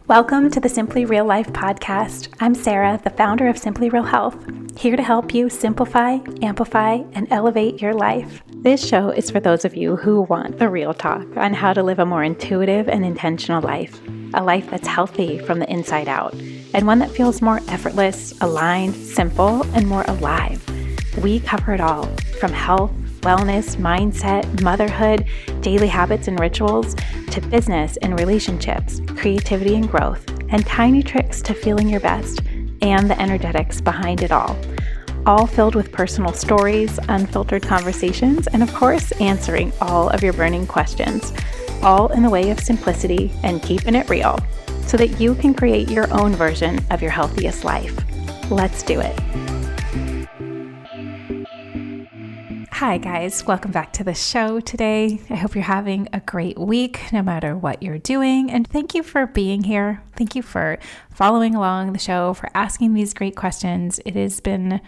Welcome to the Simply Real Life podcast. I'm Sarah, the founder of Simply Real Health, here to help you simplify, amplify, and elevate your life. This show is for those of you who want the real talk on how to live a more intuitive and intentional life, a life that's healthy from the inside out, and one that feels more effortless, aligned, simple, and more alive. We cover it all, from health, wellness, mindset, motherhood, daily habits and rituals, to business and relationships, creativity and growth, and tiny tricks to feeling your best, and the energetics behind it all filled with personal stories, unfiltered conversations, and of course, answering all of your burning questions, all in the way of simplicity and keeping it real, so that you can create your own version of your healthiest life. Let's do it. Hi guys, welcome back to the show today. I hope you're having a great week no matter what you're doing, and thank you for being here. Thank you for following along the show, for asking these great questions. It has been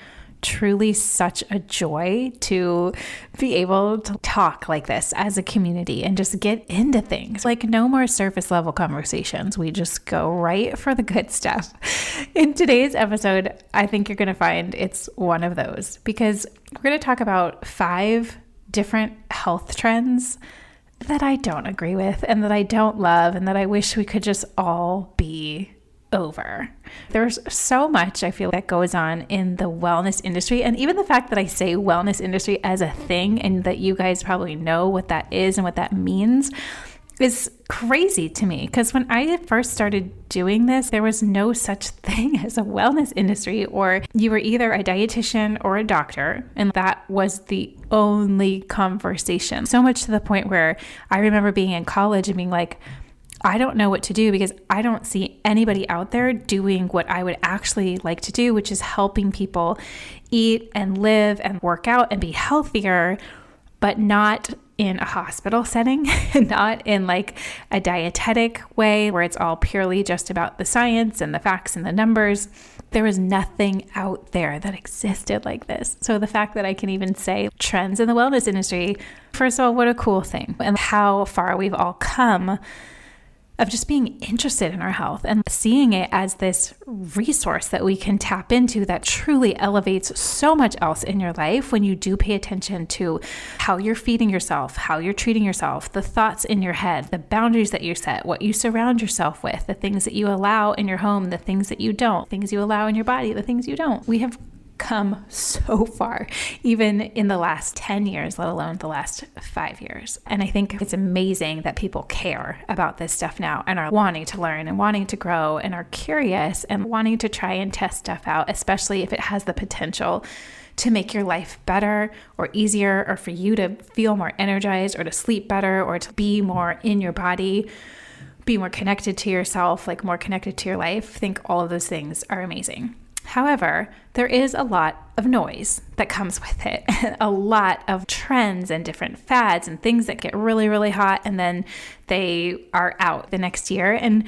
truly such a joy to be able to talk like this as a community and just get into things. Like, no more surface level conversations. We just go right for the good stuff. In today's episode, I think you're going to find it's one of those, because we're going to talk about 5 different health trends that I don't agree with and that I don't love and that I wish we could just all be over. There's so much I feel that goes on in the wellness industry, and even the fact that I say wellness industry as a thing and that you guys probably know what that is and what that means is crazy to me, because when I first started doing this, there was no such thing as a wellness industry, or you were either a dietitian or a doctor, and that was the only conversation. So much to the point where I remember being in college and being like, I don't know what to do because I don't see anybody out there doing what I would actually like to do, which is helping people eat and live and work out and be healthier, but not in a hospital setting, not in like a dietetic way where it's all purely just about the science and the facts and the numbers. There was nothing out there that existed like this. So the fact that I can even say trends in the wellness industry, first of all, what a cool thing, and how far we've all come of just being interested in our health and seeing it as this resource that we can tap into that truly elevates so much else in your life when you do pay attention to how you're feeding yourself, how you're treating yourself, the thoughts in your head, the boundaries that you set, what you surround yourself with, the things that you allow in your home, the things that you don't, things you allow in your body, the things you don't. We have come so far, even in the last 10 years, let alone the last 5 years. And I think it's amazing that people care about this stuff now and are wanting to learn and wanting to grow and are curious and wanting to try and test stuff out, especially if it has the potential to make your life better or easier, or for you to feel more energized, or to sleep better, or to be more in your body, be more connected to yourself, like more connected to your life. I think all of those things are amazing. However, there is a lot of noise that comes with it, a lot of trends and different fads and things that get really, really hot and then they are out the next year. And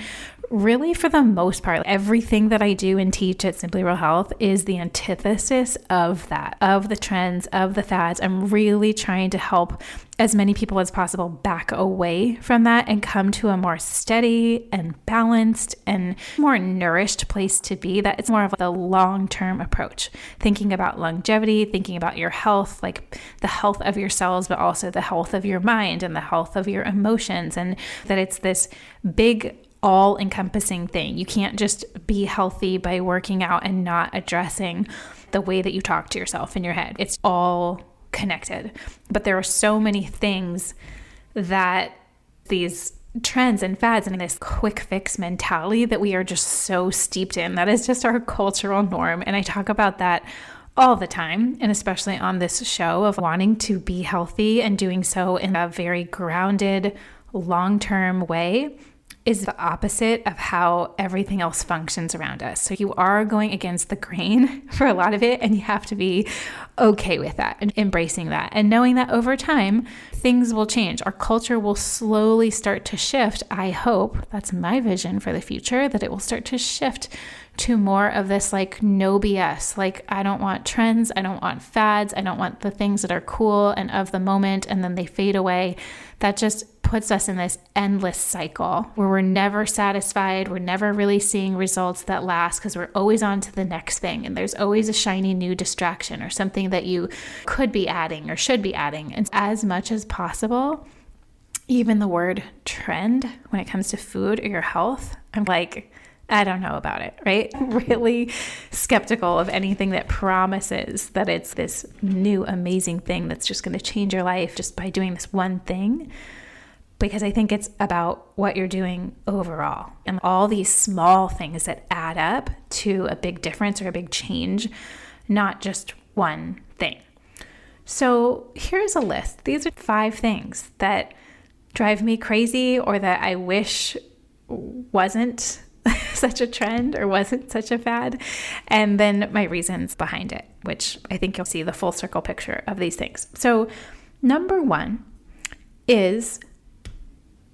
really, for the most part, everything that I do and teach at Simply Real Health is the antithesis of that, of the trends, of the fads. I'm really trying to help as many people as possible back away from that and come to a more steady and balanced and more nourished place to be. That it's more of the long-term approach, thinking about longevity, thinking about your health, like the health of your cells, but also the health of your mind and the health of your emotions, and that it's this big all-encompassing thing. You can't just be healthy by working out and not addressing the way that you talk to yourself in your head. It's all connected. But there are so many things that these trends and fads and this quick fix mentality that we are just so steeped in. That is just our cultural norm. And I talk about that all the time, and especially on this show, of wanting to be healthy and doing so in a very grounded, long-term way is the opposite of how everything else functions around us. So you are going against the grain for a lot of it, and you have to be okay with that and embracing that and knowing that over time, things will change. Our culture will slowly start to shift. I hope, that's my vision for the future, that it will start to shift to more of this like no BS. Like, I don't want trends. I don't want fads. I don't want the things that are cool and of the moment and then they fade away. That just puts us in this endless cycle where we're never satisfied. We're never really seeing results that last because we're always on to the next thing. And there's always a shiny new distraction or something that you could be adding or should be adding. And as much as possible, even the word trend when it comes to food or your health, I'm like, I don't know about it, right? Really skeptical of anything that promises that it's this new amazing thing that's just going to change your life just by doing this one thing. Because I think it's about what you're doing overall and all these small things that add up to a big difference or a big change, not just one thing. So here's a list. These are 5 things that drive me crazy or that I wish wasn't such a trend or wasn't such a fad. And then my reasons behind it, which I think you'll see the full circle picture of these things. So number 1 is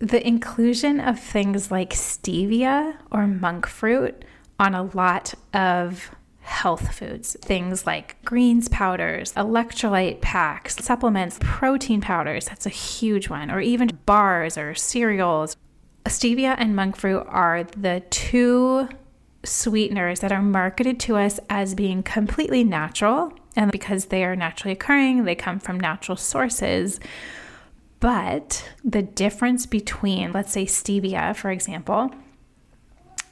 the inclusion of things like stevia or monk fruit on a lot of health foods. Things like greens powders, electrolyte packs, supplements, protein powders. That's a huge one. Or even bars or cereals. Stevia and monk fruit are the 2 sweeteners that are marketed to us as being completely natural. And because they are naturally occurring, they come from natural sources. But the difference between, let's say stevia, for example,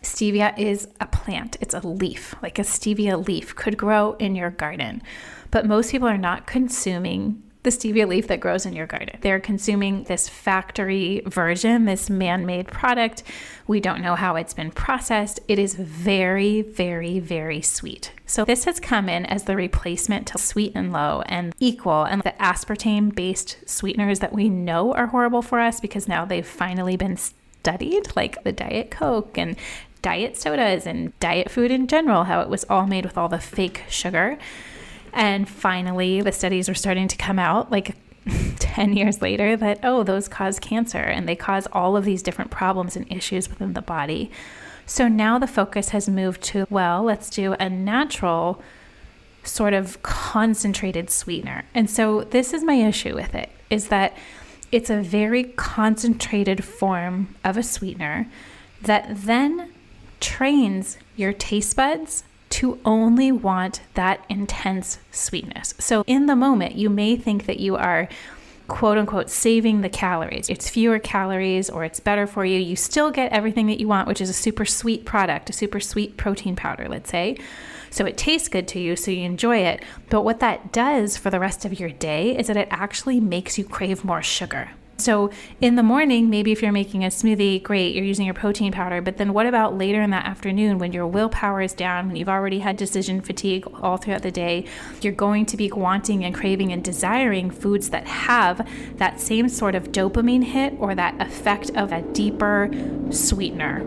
stevia is a plant. It's a leaf, like a stevia leaf could grow in your garden. But most people are not consuming the stevia leaf that grows in your garden. They're consuming this factory version, this man-made product. We don't know how it's been processed. It is very, very, very sweet. So this has come in as the replacement to Sweet and Low and Equal and the aspartame-based sweeteners that we know are horrible for us because now they've finally been studied, like the Diet Coke and diet sodas and diet food in general, how it was all made with all the fake sugar. And finally, the studies are starting to come out like 10 years later that, oh, those cause cancer and they cause all of these different problems and issues within the body. So now the focus has moved to, well, let's do a natural sort of concentrated sweetener. And so this is my issue with it, is that it's a very concentrated form of a sweetener that then trains your taste buds to only want that intense sweetness. So in the moment, you may think that you are quote unquote saving the calories. It's fewer calories or it's better for you. You still get everything that you want, which is a super sweet product, a super sweet protein powder, let's say. So it tastes good to you, so you enjoy it. But what that does for the rest of your day is that it actually makes you crave more sugar. So in the morning, maybe if you're making a smoothie, great, you're using your protein powder. But then what about later in that afternoon when your willpower is down, when you've already had decision fatigue all throughout the day, you're going to be wanting and craving and desiring foods that have that same sort of dopamine hit or that effect of a deeper sweetener.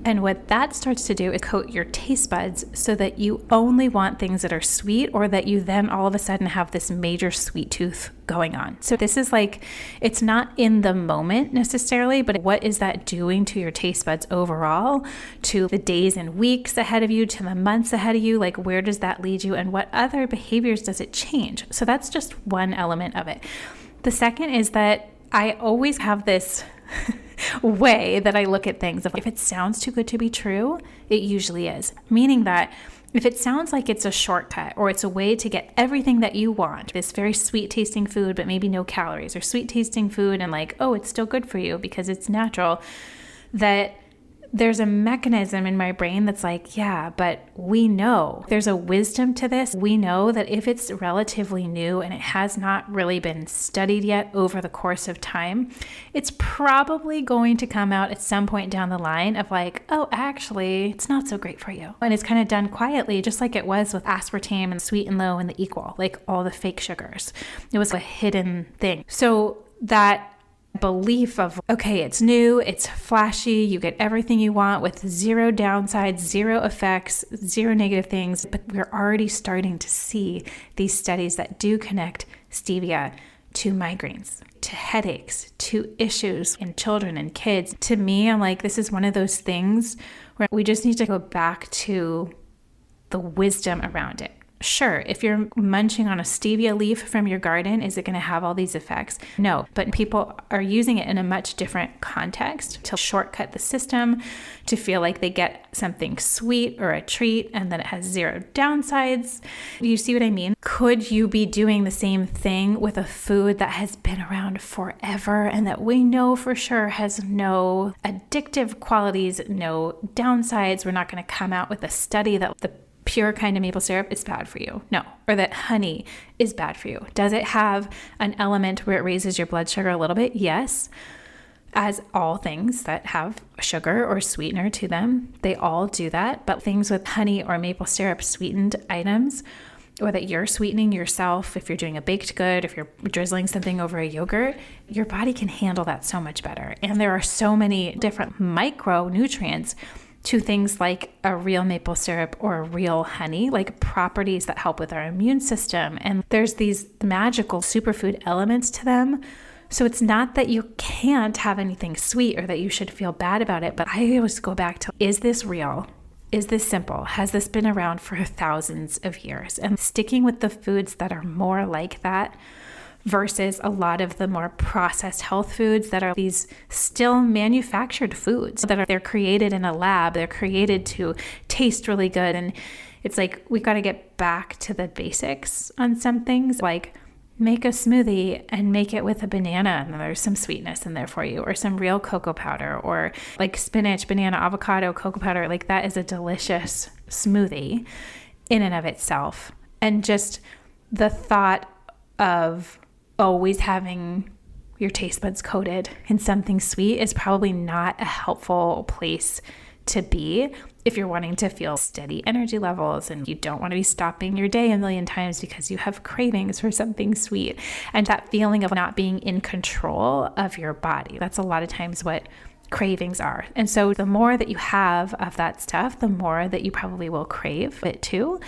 And what that starts to do is coat your taste buds so that you only want things that are sweet or that you then all of a sudden have this major sweet tooth going on. So this is like, it's not in the moment necessarily, but what is that doing to your taste buds overall, to the days and weeks ahead of you, to the months ahead of you? Like, where does that lead you and what other behaviors does it change? So that's just one element of it. The second is that I always have this way that I look at things. If it sounds too good to be true, it usually is. Meaning that if it sounds like it's a shortcut or it's a way to get everything that you want, this very sweet tasting food, but maybe no calories, or sweet tasting food and like, oh, it's still good for you because it's natural, that there's a mechanism in my brain that's like, yeah, but we know there's a wisdom to this. We know that if it's relatively new and it has not really been studied yet over the course of time, it's probably going to come out at some point down the line of like, oh, actually, it's not so great for you. And it's kind of done quietly, just like it was with aspartame and Sweet and Low and the Equal, like all the fake sugars. It was a hidden thing. So that belief of, okay, it's new, it's flashy, you get everything you want with zero downsides, zero effects, zero negative things. But we're already starting to see these studies that do connect stevia to migraines, to headaches, to issues in children and kids. To me, I'm like, this is one of those things where we just need to go back to the wisdom around it. Sure, if you're munching on a stevia leaf from your garden, is it going to have all these effects? No, but people are using it in a much different context to shortcut the system, to feel like they get something sweet or a treat and then it has zero downsides. You see what I mean? Could you be doing the same thing with a food that has been around forever and that we know for sure has no addictive qualities, no downsides? We're not going to come out with a study that the pure kind of maple syrup is bad for you. No. Or that honey is bad for you. Does it have an element where it raises your blood sugar a little bit? Yes. As all things that have sugar or sweetener to them, they all do that. But things with honey or maple syrup sweetened items, or that you're sweetening yourself, if you're doing a baked good, if you're drizzling something over a yogurt, your body can handle that so much better. And there are so many different micronutrients to things like a real maple syrup or a real honey, like properties that help with our immune system. And there's these magical superfood elements to them. So it's not that you can't have anything sweet or that you should feel bad about it, but I always go back to, is this real? Is this simple? Has this been around for thousands of years? And sticking with the foods that are more like that versus a lot of the more processed health foods that are these still manufactured foods that they're created in a lab. They're created to taste really good. And it's like, we've got to get back to the basics on some things, like make a smoothie and make it with a banana and there's some sweetness in there for you, or some real cocoa powder, or like spinach, banana, avocado, cocoa powder. Like that is a delicious smoothie in and of itself. And just the thought of always having your taste buds coated in something sweet is probably not a helpful place to be if you're wanting to feel steady energy levels and you don't want to be stopping your day a million times because you have cravings for something sweet. And that feeling of not being in control of your body, that's a lot of times what cravings are. And so the more that you have of that stuff, the more that you probably will crave it too.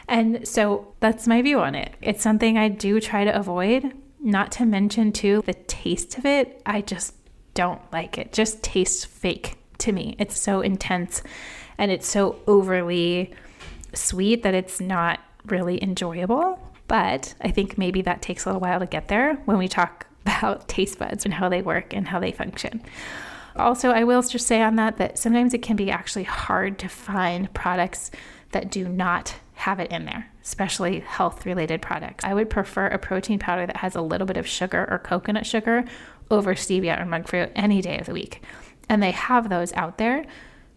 And so that's my view on it. It's something I do try to avoid. Not to mention too, the taste of it, I just don't like it. Just tastes fake to me. It's so intense and it's so overly sweet that it's not really enjoyable. But I think maybe that takes a little while to get there when we talk about taste buds and how they work and how they function. Also, I will just say on that sometimes it can be actually hard to find products that do not have it in there, especially health-related products. I would prefer a protein powder that has a little bit of sugar or coconut sugar over stevia or monk fruit any day of the week. And they have those out there,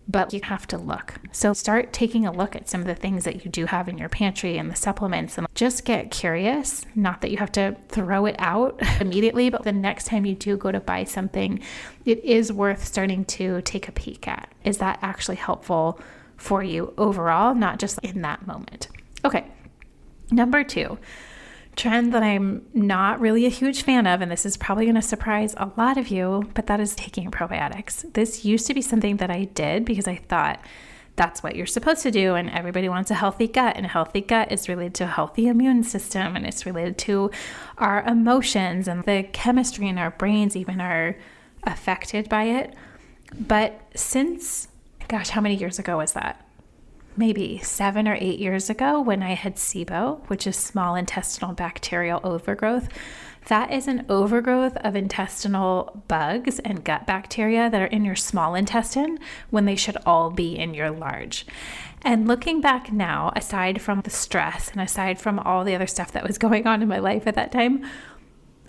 but you have to look. So start taking a look at some of the things that you do have in your pantry and the supplements, and just get curious. Not that you have to throw it out immediately, but the next time you do go to buy something, it is worth starting to take a peek at. Is that actually helpful for you overall, not just in that moment? Okay. Number 2, trend that I'm not really a huge fan of, and this is probably going to surprise a lot of you, but that is taking probiotics. This used to be something that I did because I thought that's what you're supposed to do, and everybody wants a healthy gut, and a healthy gut is related to a healthy immune system, and it's related to our emotions, and the chemistry in our brains even are affected by it. But since, gosh, how many years ago was that? Maybe 7 or 8 years ago, when I had SIBO, which is small intestinal bacterial overgrowth. That is an overgrowth of intestinal bugs and gut bacteria that are in your small intestine when they should all be in your large. And looking back now, aside from the stress and aside from all the other stuff that was going on in my life at that time,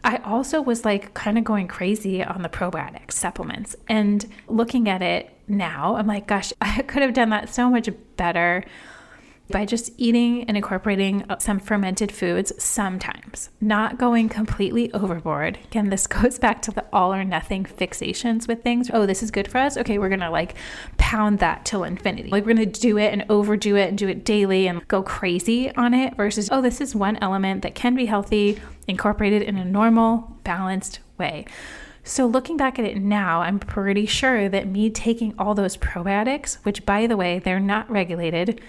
I also was like kind of going crazy on the probiotic supplements. And looking at it now, I'm like, gosh, I could have done that so much better by just eating and incorporating some fermented foods sometimes, not going completely overboard. Again, this goes back to the all or nothing fixations with things. Oh, this is good for us. Okay, we're going to like pound that till infinity. Like we're going to do it and overdo it and do it daily and go crazy on it versus, oh, this is one element that can be healthy, incorporated in a normal, balanced way. So looking back at it now, I'm pretty sure that me taking all those probiotics, which by the way, they're not regulated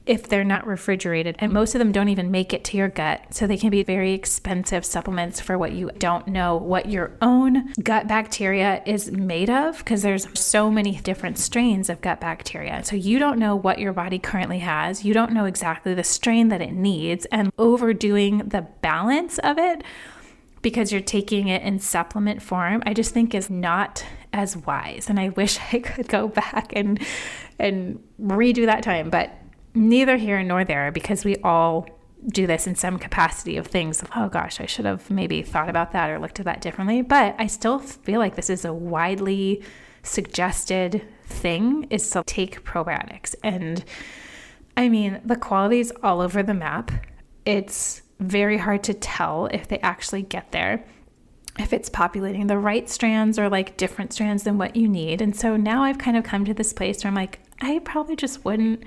if they're not refrigerated, and most of them don't even make it to your gut. So they can be very expensive supplements for what you don't know what your own gut bacteria is made of, because there's so many different strains of gut bacteria. So you don't know what your body currently has. You don't know exactly the strain that it needs, and overdoing the balance of it because you're taking it in supplement form, I just think is not as wise. And I wish I could go back and redo that time, but neither here nor there, because we all do this in some capacity of things. Oh gosh, I should have maybe thought about that or looked at that differently. But I still feel like this is a widely suggested thing, is to take probiotics. And I mean, the quality is all over the map. It's very hard to tell if they actually get there, if it's populating the right strands or like different strands than what you need. And so now I've kind of come to this place where I'm like, I probably just wouldn't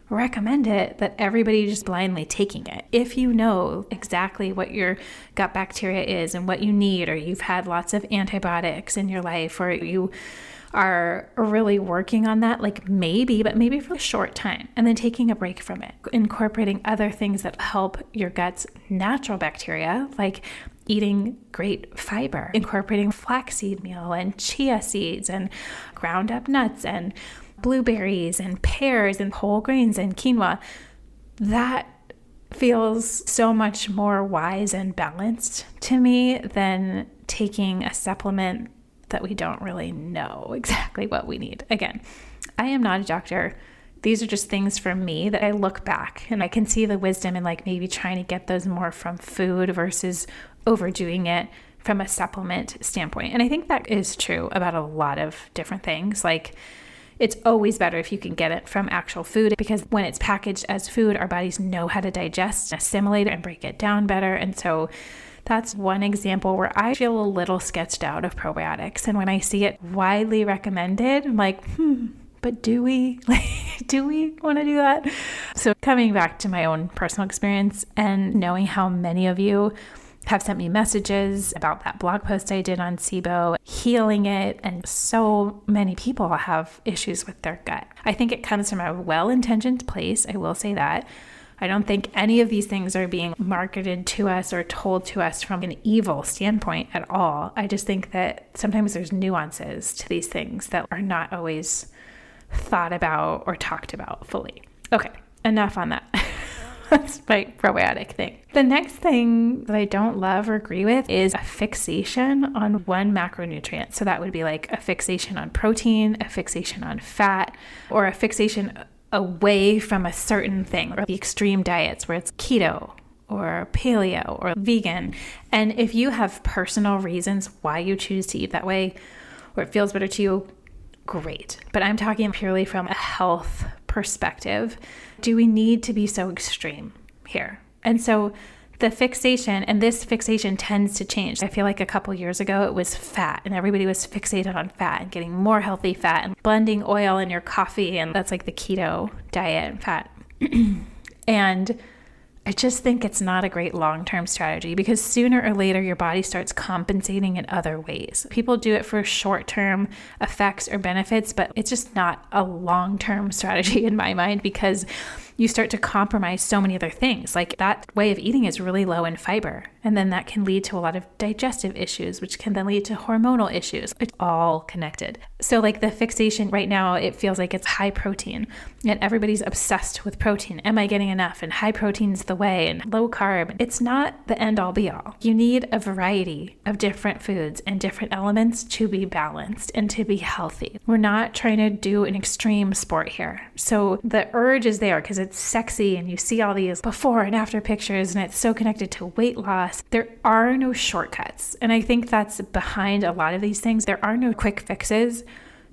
recommend it that everybody just blindly taking it. If you know exactly what your gut bacteria is and what you need, or you've had lots of antibiotics in your life, or you are really working on that, like maybe for a short time, and then taking a break from it, incorporating other things that help your gut's natural bacteria, like eating great fiber, incorporating flaxseed meal and chia seeds and ground up nuts and blueberries and pears and whole grains and quinoa. That feels so much more wise and balanced to me than taking a supplement that we don't really know exactly what we need. Again, I am not a doctor. These are just things from me that I look back and I can see the wisdom in like maybe trying to get those more from food versus overdoing it from a supplement standpoint. And I think that is true about a lot of different things. Like, it's always better if you can get it from actual food, because when it's packaged as food, our bodies know how to digest, assimilate it, and break it down better. And so that's one example where I feel a little sketched out of probiotics. And when I see it widely recommended, I'm like, but do we? Do we want to do that? So coming back to my own personal experience and knowing how many of you have sent me messages about that blog post I did on SIBO, healing it, and so many people have issues with their gut. I think it comes from a well-intentioned place, I will say that. I don't think any of these things are being marketed to us or told to us from an evil standpoint at all. I just think that sometimes there's nuances to these things that are not always thought about or talked about fully. Okay, enough on that. That's my probiotic thing. The next thing that I don't love or agree with is a fixation on one macronutrient. So that would be like a fixation on protein, a fixation on fat, or a fixation away from a certain thing, or the extreme diets where it's keto or paleo or vegan. And if you have personal reasons why you choose to eat that way, or it feels better to you, great. But I'm talking purely from a health perspective. Do we need to be so extreme here? And so the fixation, and this fixation tends to change. I feel like a couple years ago it was fat, and everybody was fixated on fat and getting more healthy fat and blending oil in your coffee, and that's like the keto diet and fat. And I just think it's not a great long-term strategy, because sooner or later your body starts compensating in other ways. People do it for short-term effects or benefits, but it's just not a long-term strategy in my mind, because you start to compromise so many other things. Like, that way of eating is really low in fiber, and then that can lead to a lot of digestive issues, which can then lead to hormonal issues. It's all connected. So like the fixation right now, it feels like it's high protein, and everybody's obsessed with protein. Am I getting enough? And high protein's the way, and low carb. It's not the end all be all. You need a variety of different foods and different elements to be balanced and to be healthy. We're not trying to do an extreme sport here. So the urge is there because it's sexy and you see all these before and after pictures, and it's so connected to weight loss. There are no shortcuts. And I think that's behind a lot of these things. There are no quick fixes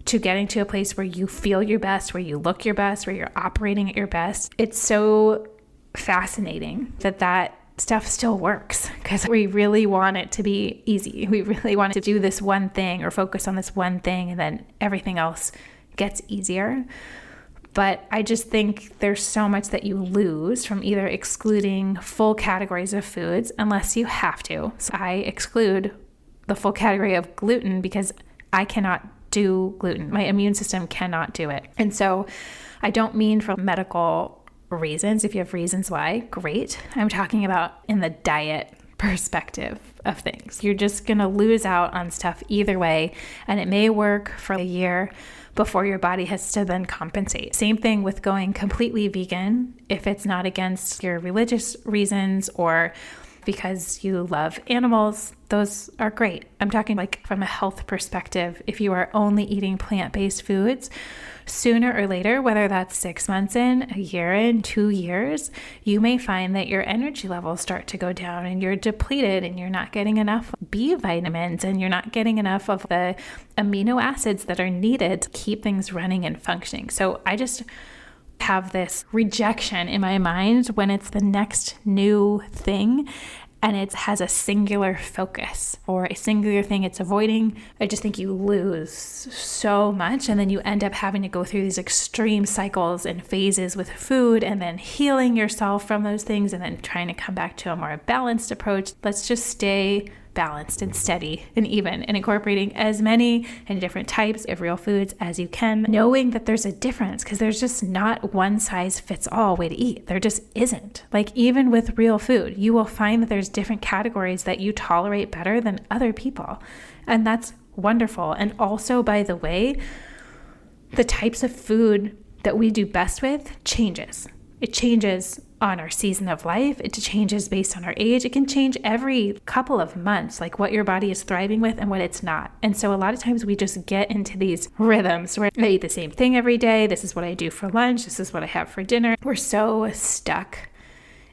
to getting to a place where you feel your best, where you look your best, where you're operating at your best. It's so fascinating that stuff still works, because we really want it to be easy. We really want to do this one thing or focus on this one thing, and then everything else gets easier. But I just think there's so much that you lose from either excluding full categories of foods unless you have to. So I exclude the full category of gluten because I cannot do gluten. My immune system cannot do it. And so I don't mean for medical reasons. If you have reasons why, great. I'm talking about in the diet perspective of things. You're just going to lose out on stuff either way, and it may work for a year before your body has to then compensate. Same thing with going completely vegan if it's not against your religious reasons or because you love animals. Those are great. I'm talking like from a health perspective. If you are only eating plant-based foods, sooner or later, whether that's 6 months in, a year in, 2 years, you may find that your energy levels start to go down and you're depleted and you're not getting enough B vitamins and you're not getting enough of the amino acids that are needed to keep things running and functioning. So I just have this rejection in my mind when it's the next new thing and it has a singular focus or a singular thing it's avoiding. I just think you lose so much, and then you end up having to go through these extreme cycles and phases with food and then healing yourself from those things and then trying to come back to a more balanced approach. Let's just stay balanced and steady and even, and incorporating as many and different types of real foods as you can, knowing that there's a difference because there's just not one size fits all way to eat. There just isn't. Like even with real food, you will find that there's different categories that you tolerate better than other people. And that's wonderful. And also, by the way, the types of food that we do best with changes. It changes on our season of life. It changes based on our age. It can change every couple of months, like what your body is thriving with and what it's not. And so a lot of times we just get into these rhythms where I eat the same thing every day. This is what I do for lunch. This is what I have for dinner. We're so stuck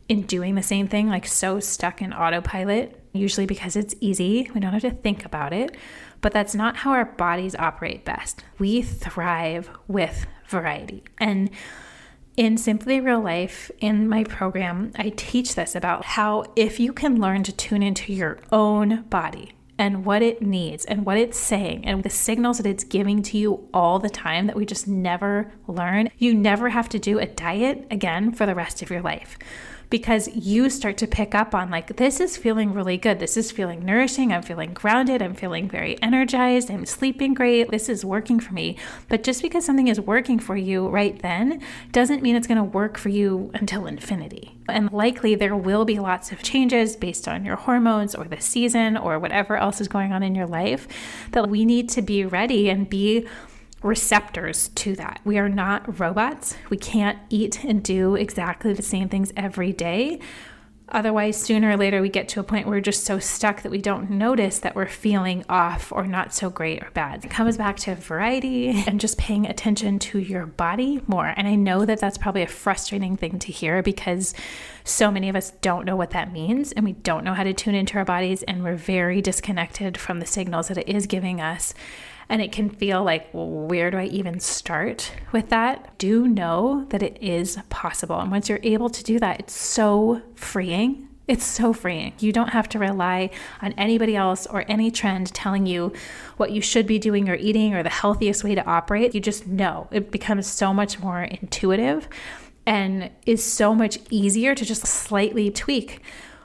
in doing the same thing, like so stuck in autopilot, usually because it's easy. We don't have to think about it. But that's not how our bodies operate best. We thrive with variety. And in Simply Real Life, in my program, I teach this about how if you can learn to tune into your own body and what it needs and what it's saying and the signals that it's giving to you all the time that we just never learn, you never have to do a diet again for the rest of your life. Because you start to pick up on like, this is feeling really good. This is feeling nourishing. I'm feeling grounded. I'm feeling very energized. I'm sleeping great. This is working for me. But just because something is working for you right then doesn't mean it's going to work for you until infinity. And likely there will be lots of changes based on your hormones or the season or whatever else is going on in your life that we need to be ready and be receptors to that. We are not robots. We can't eat and do exactly the same things every day. Otherwise, sooner or later, we get to a point where we're just so stuck that we don't notice that we're feeling off or not so great or bad. It comes back to variety and just paying attention to your body more. And I know that that's probably a frustrating thing to hear because so many of us don't know what that means and we don't know how to tune into our bodies, and we're very disconnected from the signals that it is giving us. And it can feel like, well, where do I even start with that? Do know that it is possible. And once you're able to do that, it's so freeing. It's so freeing. You don't have to rely on anybody else or any trend telling you what you should be doing or eating or the healthiest way to operate. You just know. It becomes so much more intuitive and is so much easier to just slightly tweak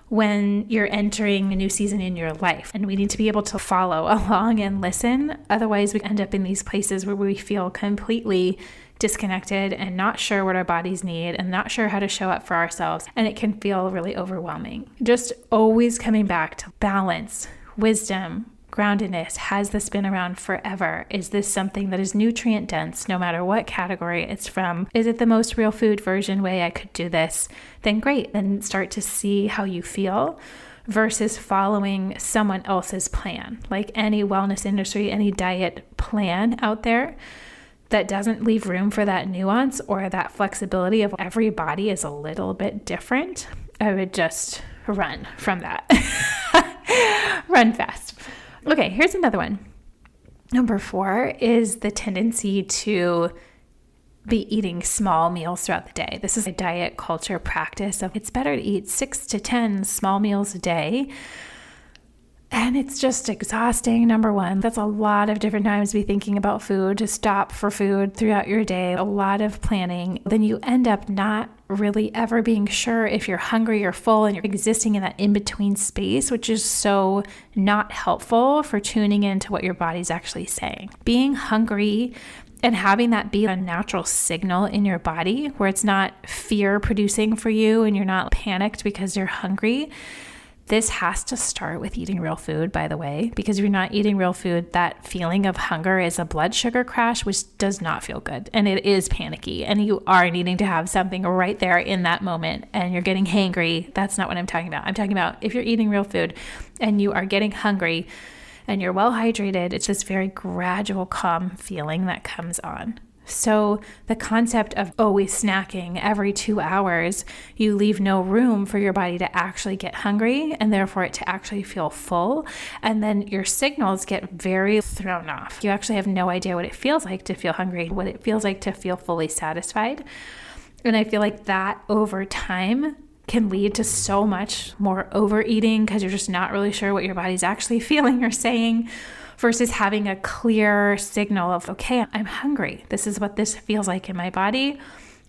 when you're entering a new season in your life. And we need to be able to follow along and listen. Otherwise, we end up in these places where we feel completely disconnected and not sure what our bodies need and not sure how to show up for ourselves. And it can feel really overwhelming. Just always coming back to balance, wisdom, groundedness. Has this been around forever? Is this something that is nutrient dense no matter what category it's from? Is it the most real food version way I could do this? Then great. Then start to see how you feel versus following someone else's plan. Like any wellness industry, any diet plan out there that doesn't leave room for that nuance or that flexibility of every body is a little bit different, I would just run from that. Run fast. Okay, here's another one. Number 4 is the tendency to be eating small meals throughout the day. This is a diet culture practice of it's better to eat 6 to 10 small meals a day. And it's just exhausting, number one. That's a lot of different times to be thinking about food, to stop for food throughout your day, a lot of planning. Then you end up not really ever being sure if you're hungry or full, and you're existing in that in-between space, which is so not helpful for tuning into what your body's actually saying. Being hungry and having that be a natural signal in your body where it's not fear producing for you and you're not panicked because you're hungry. This has to start with eating real food, by the way, because if you're not eating real food, that feeling of hunger is a blood sugar crash, which does not feel good. And it is panicky. And you are needing to have something right there in that moment and you're getting hangry. That's not what I'm talking about. I'm talking about if you're eating real food and you are getting hungry and you're well hydrated, it's this very gradual, calm feeling that comes on. So the concept of always snacking every 2 hours, you leave no room for your body to actually get hungry and therefore it to actually feel full. And then your signals get very thrown off. You actually have no idea what it feels like to feel hungry, what it feels like to feel fully satisfied. And I feel like that over time can lead to so much more overeating because you're just not really sure what your body's actually feeling or saying, versus having a clear signal of, okay, I'm hungry. This is what this feels like in my body.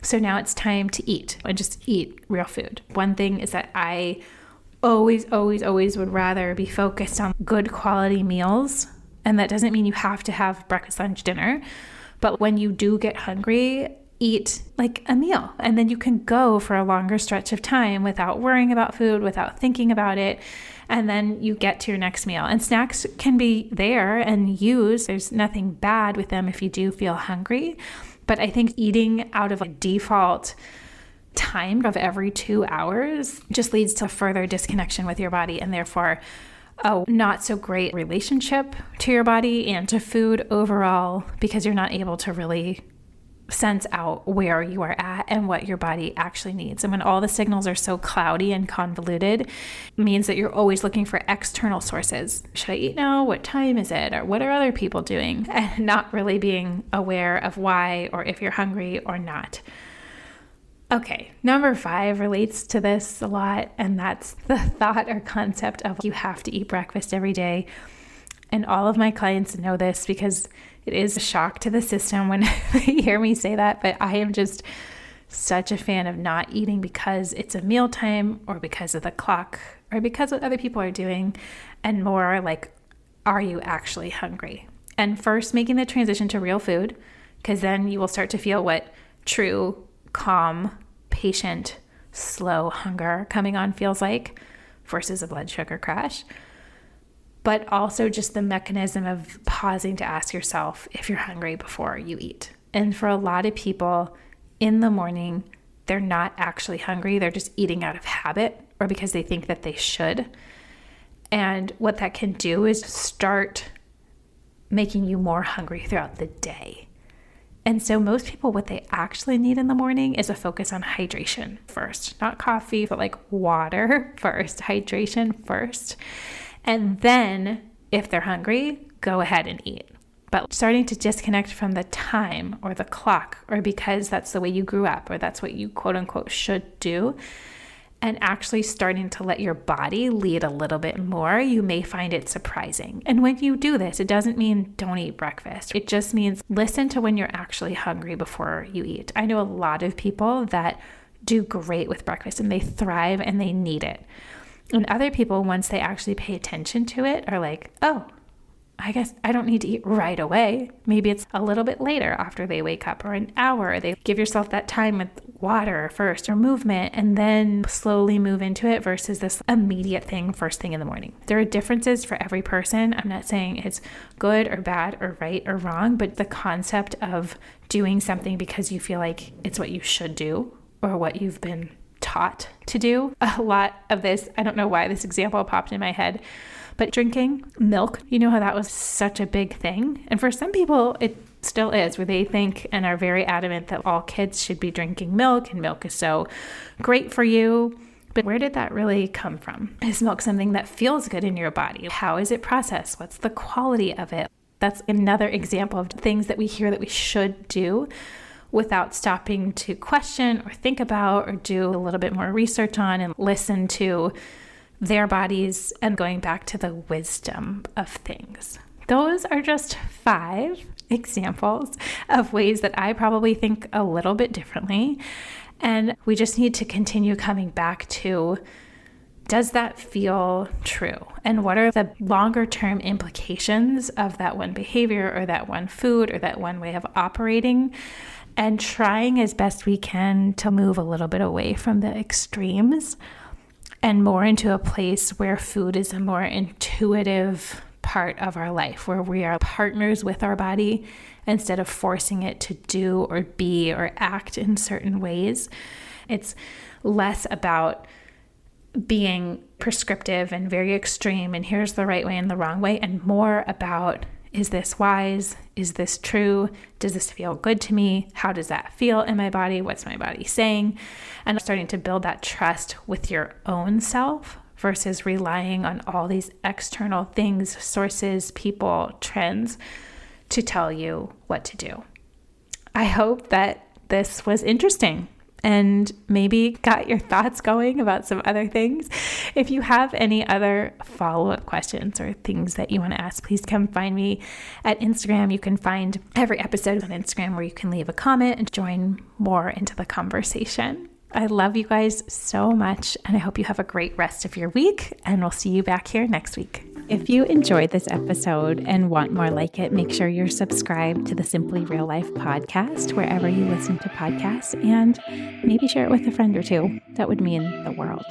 So now it's time to eat and just eat real food. One thing is that I always would rather be focused on good quality meals. And that doesn't mean you have to have breakfast, lunch, dinner. But when you do get hungry, eat like a meal. And then you can go for a longer stretch of time without worrying about food, without thinking about it. And then you get to your next meal. And snacks can be there and used. There's nothing bad with them if you do feel hungry. But I think eating out of a default time of every 2 hours just leads to further disconnection with your body and therefore a not so great relationship to your body and to food overall, because you're not able to really sense out where you are at and what your body actually needs. And when all the signals are so cloudy and convoluted, it means that you're always looking for external sources. Should I eat now? What time is it? Or what are other people doing? And not really being aware of why or if you're hungry or not. Okay, number 5 relates to this a lot, and that's the thought or concept of you have to eat breakfast every day. And all of my clients know this because it is a shock to the system when they hear me say that, but I am just such a fan of not eating because it's a mealtime or because of the clock or because what other people are doing, and more like, are you actually hungry? And first, making the transition to real food, because then you will start to feel what true, calm, patient, slow hunger coming on feels like versus a blood sugar crash. But also just the mechanism of pausing to ask yourself if you're hungry before you eat. And for a lot of people in the morning, they're not actually hungry. They're just eating out of habit or because they think that they should. And what that can do is start making you more hungry throughout the day. And so most people, what they actually need in the morning is a focus on hydration first, not coffee, but like water first, hydration first. And then if they're hungry, go ahead and eat. But starting to disconnect from the time or the clock, or because that's the way you grew up, or that's what you quote unquote should do, and actually starting to let your body lead a little bit more, you may find it surprising. And when you do this, it doesn't mean don't eat breakfast. It just means listen to when you're actually hungry before you eat. I know a lot of people that do great with breakfast and they thrive and they need it. And other people, once they actually pay attention to it, are like, oh, I guess I don't need to eat right away. Maybe it's a little bit later after they wake up, or an hour. They give yourself that time with water first or movement and then slowly move into it versus this immediate thing first thing in the morning. There are differences for every person. I'm not saying it's good or bad or right or wrong, but the concept of doing something because you feel like it's what you should do or what you've been taught to do. A lot of this, I don't know why this example popped in my head, but drinking milk, you know how that was such a big thing? And for some people, it still is, where they think and are very adamant that all kids should be drinking milk and milk is so great for you. But where did that really come from? Is milk something that feels good in your body? How is it processed? What's the quality of it? That's another example of things that we hear that we should do without stopping to question or think about or do a little bit more research on and listen to their bodies and going back to the wisdom of things. Those are just 5 examples of ways that I probably think a little bit differently. And we just need to continue coming back to, does that feel true? And what are the longer term implications of that one behavior or that one food or that one way of operating? And trying as best we can to move a little bit away from the extremes and more into a place where food is a more intuitive part of our life, where we are partners with our body instead of forcing it to do or be or act in certain ways. It's less about being prescriptive and very extreme and here's the right way and the wrong way, and more about, is this wise? Is this true? Does this feel good to me? How does that feel in my body? What's my body saying? And starting to build that trust with your own self versus relying on all these external things, sources, people, trends to tell you what to do. I hope that this was interesting and maybe got your thoughts going about some other things. If you have any other follow-up questions or things that you want to ask, please come find me at Instagram. You can find every episode on Instagram where you can leave a comment and join more into the conversation. I love you guys so much, and I hope you have a great rest of your week, and we'll see you back here next week. If you enjoyed this episode and want more like it, make sure you're subscribed to the Simply Real Life podcast wherever you listen to podcasts, and maybe share it with a friend or two. That would mean the world.